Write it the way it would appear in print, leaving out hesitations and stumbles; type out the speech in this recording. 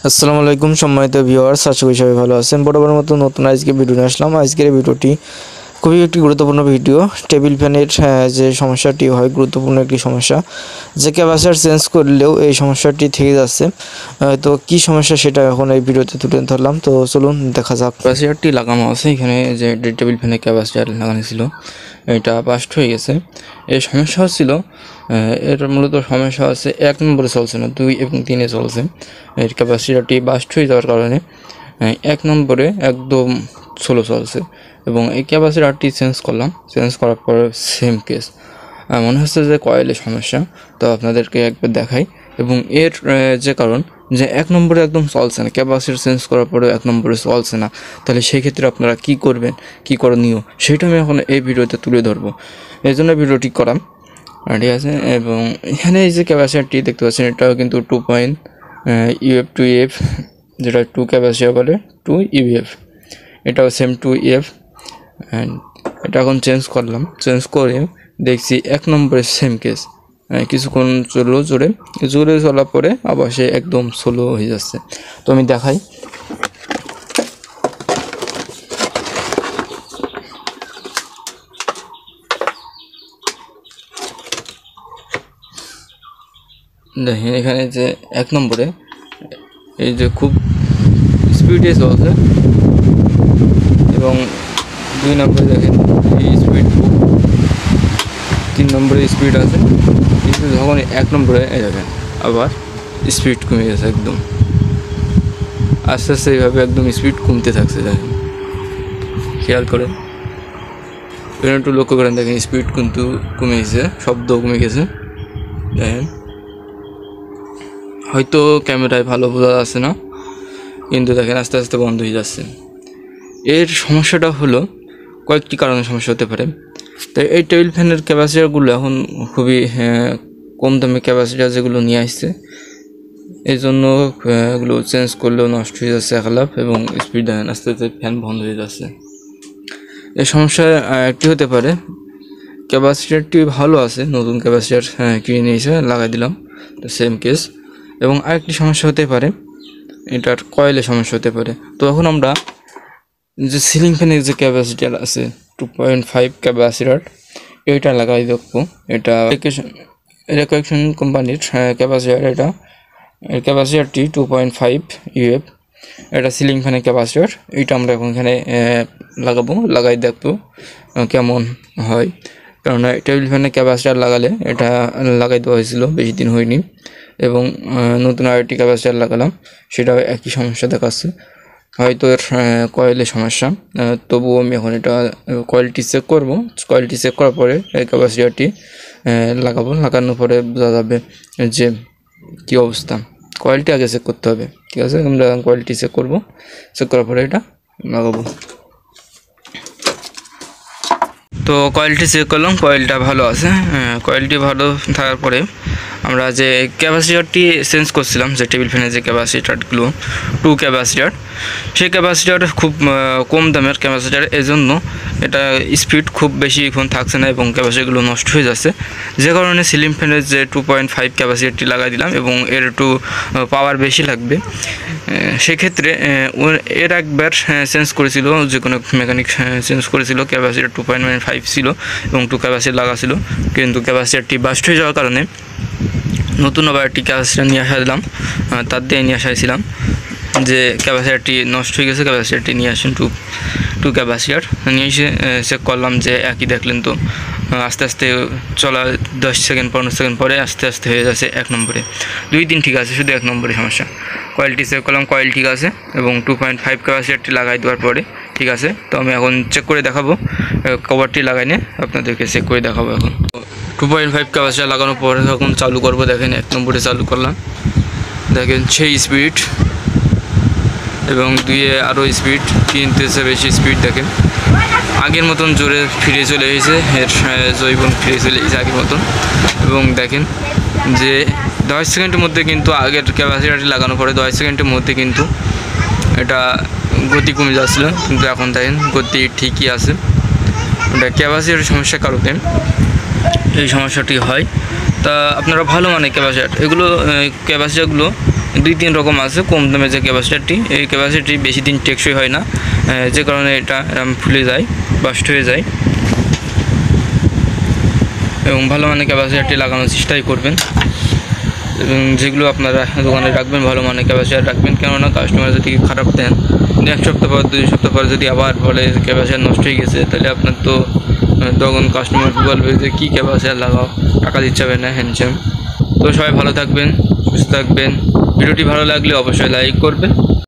আসসালামু আলাইকুম সম্মানিত ভিউয়ার্স, আশা করি সবাই ভালো আছেন। বরাবর মতো নতুন আজকে ভিডিও নিয়ে আসলাম। আজকের ভিডিওটি খুবই একটি গুরুত্বপূর্ণ ভিডিও। টেবিল ফ্যানের যে সমস্যাটি হয়, গুরুত্বপূর্ণ একটি সমস্যা, যে ক্যাপাসিটর চেঞ্জ করলেও এই সমস্যাটি থেকে যাচ্ছে। তো কি সমস্যা সেটা এখন এই ভিডিওতে তুলে ধরলাম। তো চলুন দেখা যাক। ক্যাপাসিটরটি লাগানো আছে এখানে, যে টেবিল ফ্যানের ক্যাপাসিটর লাগানো ছিল এটা বাস্ট হয়ে গেছে। এই সমস্যা হচ্ছিল, এর মূলত সমস্যা আছে 1 নম্বরে চলছে না, 2 এবং 3-এ চলছে। এর ক্যাপাসিটরটি বাস্ট হয়ে যাওয়ার কারণে 1 নম্বরে একদম স্লো চলছে এবং এই ক্যাপাসিটরটি চেঞ্জ করলাম। চেঞ্জ করার পরে সেম কেস, মনে হচ্ছে যে কয়েলের সমস্যা। তো আপনাদেরকে একবার দেখাই। এবং এর যে কারণ যে 1 নম্বরে একদম চলছে না, ক্যাপাসিটর চেঞ্জ করার পরেও 1 নম্বরে চলছে না, তাহলে সেই ক্ষেত্রে আপনারা কি করবেন, কি করণীয়, সেটা আমি এখন এই ভিডিওতে তুলে ধরবো। এই জন্য ভিডিওটি করা, ঠিক আছে। এবং এখানে এই যে ক্যাপাসিটরটি দেখতে পাচ্ছেন, এটাও কিন্তু 2.UF 2EF, যেটা 2 ক্যাপাসিটর বলে 2 UF, এটাও সেম 2 UF। অ্যান্ড এটা এখন চেঞ্জ করলাম। চেঞ্জ করে দেখছি 1 নম্বরে সেম কেস, কিছুক্ষণ চললো জোরে চলার পরে আবার সে একদম স্লো হয়ে যাচ্ছে। তো আমি দেখাই। দেখেন এখানে যে 1 নম্বরে এই যে খুব স্পিডে চলছে, এবং 2 নম্বরে দেখেন এই স্পিড, 3 নম্বরে স্পিড আছে, কিন্তু যখন 1 নম্বরে দেখেন আবার স্পিড কমে গেছে একদম আস্তে আস্তে। এইভাবে একদম স্পিড কমতে থাকছে। দেখেন, খেয়াল করে একটু লক্ষ্য করেন, দেখেন স্পিড কিন্তু কমে গেছে, শব্দ কমে গেছে। দেখেন, হয়তো ক্যামেরায় ভালো বোঝা যাচ্ছে না, কিন্তু দেখেন আস্তে আস্তে বন্ধ হয়ে যাচ্ছে। এর সমস্যাটা হলো, কয়েকটি কারণে সমস্যা হতে পারে। তাই এই টেবিল ফ্যানের ক্যাপাসিটারগুলো এখন খুবই কম দামে ক্যাপাসিটার যেগুলো নিয়ে আসছে, এই জন্য এগুলো চেঞ্জ করলেও নষ্ট হয়ে যাচ্ছে একলাপ, এবং স্পিড দেখেন আস্তে আস্তে ফ্যান বন্ধ হয়ে যাচ্ছে। এই সমস্যা একটি হতে পারে, ক্যাপাসিটারটি ভালো আছে, নতুন ক্যাপাসিটার কিনে নিয়েছে, লাগাই দিলাম, তো সেম কেস। এবং আরেকটি সমস্যা হতে পারে, এটার কয়েলের সমস্যা হতে পারে। তো এখন আমরা যে সিলিং ফ্যানের যে ক্যাপাসিটার আছে 2.5 ক্যাপাসিটার, এইটা লাগাই দেখবো। এটা রেকোয়েকশন কোম্পানির ক্যাপাসিটার। এর ক্যাপাসিটারটি 2.5 UF, এটা সিলিং ফ্যানের ক্যাপাসিটার। এইটা আমরা এখন এখানে লাগাই দেখবো কেমন হয়। কারণ টেবিল ফ্যানের ক্যাপাসিটার লাগালে, এটা লাগাই দেওয়া হয়েছিল, বেশি দিন হয়নি, এবং নতুন আরেকটি ক্যাপাসিটার লাগালাম, সেটাও একই সমস্যা দেখাচ্ছে। হয়তো এর কয়েলের সমস্যা। তবুও আমি এখন এটা কোয়ালিটি চেক করবো। কোয়ালিটি চেক করার পরে এই ক্যাপাসিটারটি লাগানোর পরে বোঝা যাবে যে কী অবস্থা। কোয়ালিটি আগে চেক করতে হবে, ঠিক আছে। আমরা কোয়ালিটি চেক করবো, চেক করার পরে এটা লাগাবো। তো কোয়ালিটি চেক করলাম, কোয়ালিটিটা ভালো আছে। কোয়ালিটি ভালো থাকার পরে আমরা যে ক্যাপাসিটারটি চেঞ্জ করছিলাম, যে টেবিল ফ্যানের যে ক্যাপাসিটারগুলো 2 ক্যাপাসিটার, সেই ক্যাপাসিটার খুব কম দামের ক্যাপাসিটার, এজন্য এটা স্পিড খুব বেশিক্ষণ থাকছে না এবং ক্যাপাসিটারগুলো নষ্ট হয়ে যাচ্ছে। যে কারণে সিলিং ফ্যানের যে 2.5 ক্যাপাসিটারটি লাগাই দিলাম, এবং এর একটু পাওয়ার বেশি লাগবে। সেক্ষেত্রে এর একবার চেঞ্জ করেছিল, যে কোনো মেকানিক চেঞ্জ করেছিল, ক্যাপাসিটার 2.5 ছিল এবং 2 ক্যাপাসিটার লাগা ছিল, কিন্তু ক্যাপাসিটারটি বাস্ট হয়ে যাওয়ার কারণে নতুন আবার একটি ক্যাপাসিটার নিয়ে আসলাম। তার দিয়ে নিয়ে আসাইছিলাম যে ক্যাপাসিটারটি নষ্ট হয়ে গেছে, ক্যাপাসিটারটি নিয়ে আসেন 2 ক্যাপাসিটার নিয়ে এসে চেক করলাম, যে একই দেখলেন তো, আস্তে আস্তে চলা 10 সেকেন্ড 15 সেকেন্ড পরে আস্তে আস্তে হয়ে যাচ্ছে 1 নম্বরে। 2-3 ঠিক আছে, শুধু 1 নম্বরে সমস্যা। কোয়ালিটি চেক করলাম, কোয়ালিটি ঠিক আছে, এবং 2.5 ক্যাপাসিটারটি লাগাই দেওয়ার পরে ঠিক আছে। তো আমি এখন চেক করে দেখাবো, কভারটি লাগাই নিয়ে আপনাদেরকে চেক করে দেখাবো। এখন 2.5 ক্যাপাসিটার লাগানোর পরে তখন চালু করবো। দেখেন 1 নম্বরে চালু করলাম, দেখেন সেই স্পিড, এবং 2-এ আরও স্পিড, 3-তে বেশি স্পিড। দেখেন আগের মতন জোরে ফিরে চলে এসেছে, এর জৈবন ফিরে চলে এসেছে আগের মতন। এবং দেখেন যে 10 সেকেন্ডের মধ্যে কিন্তু, আগের ক্যাপাসিটারটি লাগানোর পরে 10 সেকেন্ডের মধ্যে কিন্তু এটা গতি কমে যাচ্ছিল, কিন্তু এখন দেখেন গতি ঠিকই আছে। এটা ক্যাপাসিটারের সমস্যার কারণে এই সমস্যাটি হয়। তা আপনারা ভালো মানে ক্যাপাসিটার, এগুলো ক্যাপাসিটারগুলো 2-3 রকম আছে কম দামে যে ক্যাপাসিটারটি, এই ক্যাপাসিটি বেশি দিন টেকসই হয় না, যে কারণে এটা ফুলে যায়, বাস্ট হয়ে যায়। এবং ভালো মানের ক্যাপাসিটারটি লাগানোর চেষ্টাই করবেন, এবং যেগুলো আপনারা দোকানে রাখবেন ভালো মানের ক্যাপাসিটার রাখবেন, কেননা কাস্টমার যদি খারাপ দেন 1 সপ্তাহ পর 2 সপ্তাহ পর যদি আবার বলে ক্যাপাসিটার নষ্ট হয়ে গেছে, তাহলে আপনার তো তখন কাস্টমার বলবে যে কী ক্যাপাসিটার লাগাও, টাকা দিচ্ছে হবে না হ্যান্ডসাম। তো সবাই ভালো থাকবেন, সুস্থ থাকবেন। ভিডিওটি ভালো লাগলে অবশ্যই লাইক করবেন।